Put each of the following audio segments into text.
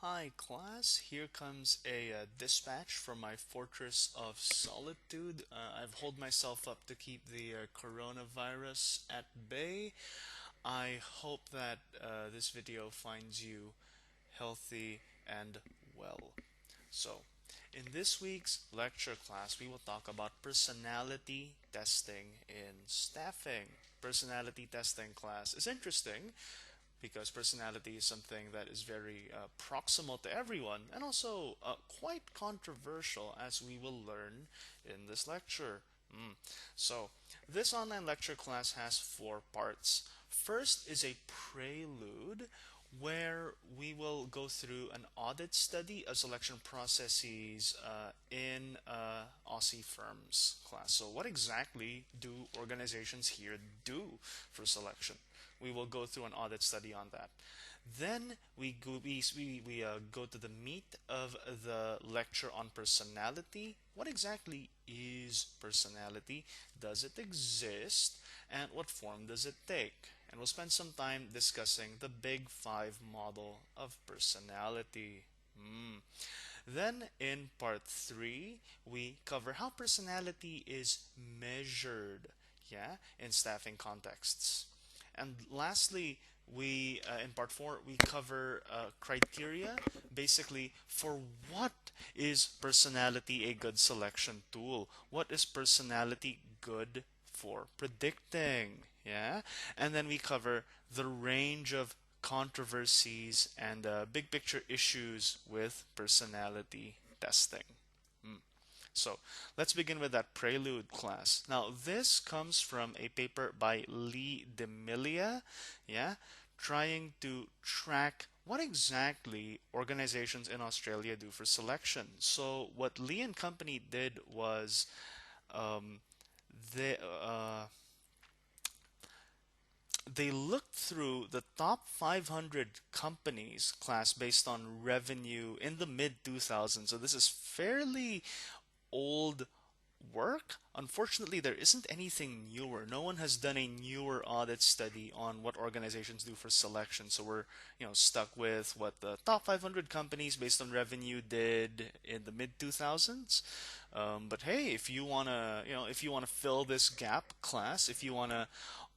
Hi class, here comes a dispatch from my fortress of solitude. I've holed myself up to keep the coronavirus at bay. I hope that this video finds you healthy and well. So, in this week's lecture class, we will talk about personality testing in staffing. Personality testing class is interesting because personality is something that is very proximal to everyone and also quite controversial, as we will learn in this lecture. Mm. So, this online lecture class has four parts. First is a prelude where we will go through an audit study of selection processes in Aussie firms class. So, what exactly do organizations here do for selection? We will go through an audit study on that. Then we go to the meat of the lecture on personality. What exactly is personality? Does it exist? And what form does it take? And we'll spend some time discussing the Big Five model of personality. Then in part three, we cover how personality is measured, yeah, in staffing contexts. And lastly, we in part four we cover criteria, basically for what is personality a good selection tool? What is personality good for predicting? Yeah, and then we cover the range of controversies and big picture issues with personality testing. Mm. So let's begin with that prelude class. Now, this comes from a paper by Lee Demilia, yeah, trying to track what exactly organizations in Australia do for selection. So what Lee and company did was um, they they looked through the top 500 companies class based on revenue in the mid 2000s. So this is fairly old work. Unfortunately, there isn't anything newer. No one has done a newer audit study on what organizations do for selection. So we're, stuck with what the top 500 companies based on revenue did in the mid 2000s. But hey, if you wanna fill this gap class, if you wanna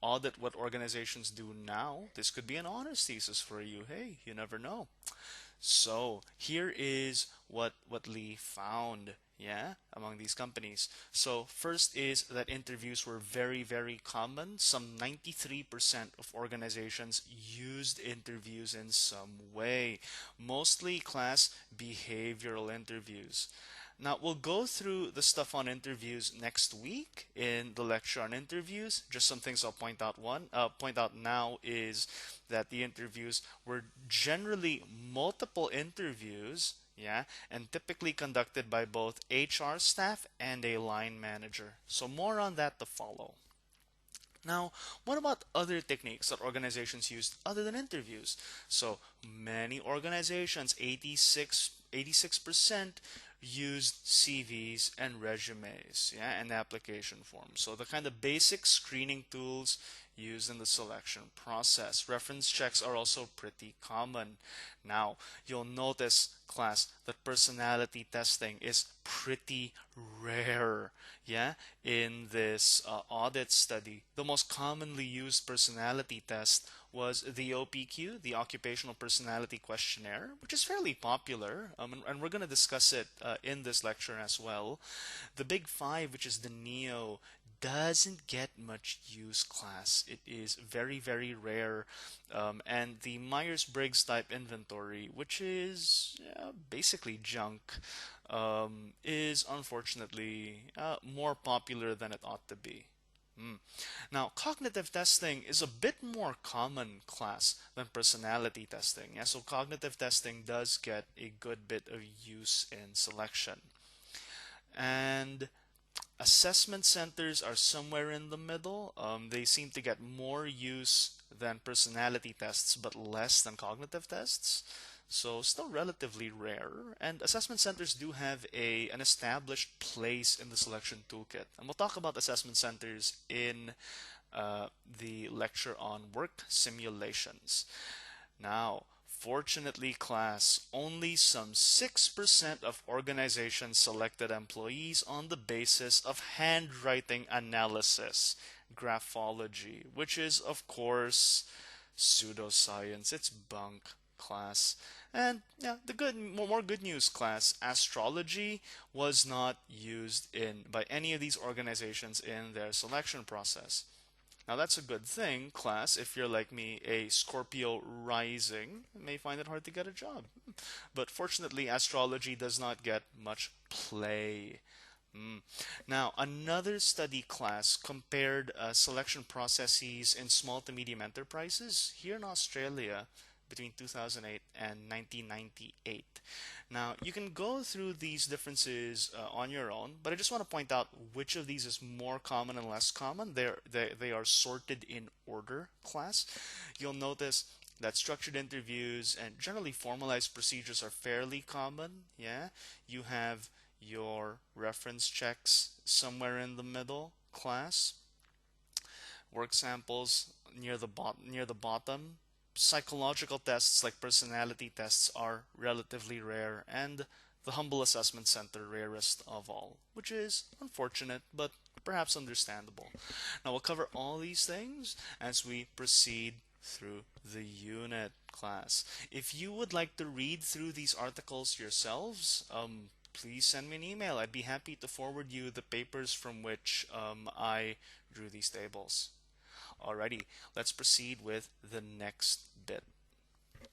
audit what organizations do now, this could be an honors thesis for you. Hey, you never know. So here is what Lee found, yeah, among these companies. So first is that interviews were very, very common. Some 93% of organizations used interviews in some way, mostly class behavioral interviews. Now, we'll go through the stuff on interviews next week in the lecture on interviews. Just some things I'll point out now is that the interviews were generally multiple interviews, yeah, and typically conducted by both HR staff and a line manager. So more on that to follow. Now, what about other techniques that organizations used other than interviews? So many organizations, 86% used CVs and resumes, yeah, and application forms. So the kind of basic screening tools used in the selection process. Reference checks are also pretty common. Now, you'll notice, class, that personality testing is pretty rare, yeah, in this audit study. The most commonly used personality test was the OPQ, the Occupational Personality Questionnaire, which is fairly popular, and we're going to discuss it in this lecture as well. The Big Five, which is the NEO, doesn't get much use, class. It is very, very rare. And the Myers-Briggs type inventory, which is basically junk, is unfortunately more popular than it ought to be. Mm. Now, cognitive testing is a bit more common class than personality testing. Yeah, so cognitive testing does get a good bit of use in selection. And assessment centers are somewhere in the middle. They seem to get more use than personality tests, but less than cognitive tests. So still relatively rare. And assessment centers do have an established place in the selection toolkit. And we'll talk about assessment centers in the lecture on work simulations. Now, Unfortunately, class, only some 6% of organizations selected employees on the basis of handwriting analysis, graphology, which is, of course, pseudoscience. It's bunk, class. And yeah, the more good news, class. Astrology was not used in by any of these organizations in their selection process. Now that's a good thing, class. If you're like me, a Scorpio rising, you may find it hard to get a job. But fortunately, astrology does not get much play. Mm. Now, another study, class, compared selection processes in small to medium enterprises here in Australia between 2008 and 1998. Now, you can go through these differences on your own, but I just want to point out which of these is more common and less common. They are sorted in order, class. You'll notice that structured interviews and generally formalized procedures are fairly common. Yeah, you have your reference checks somewhere in the middle, class. Work samples near the bottom. Psychological tests like personality tests are relatively rare, and the humble assessment center rarest of all, which is unfortunate but perhaps understandable. Now we'll cover all these things as we proceed through the unit, class. If you would like to read through these articles yourselves, please send me an email. I'd be happy to forward you the papers from which I drew these tables. Alrighty, let's proceed with the next bit.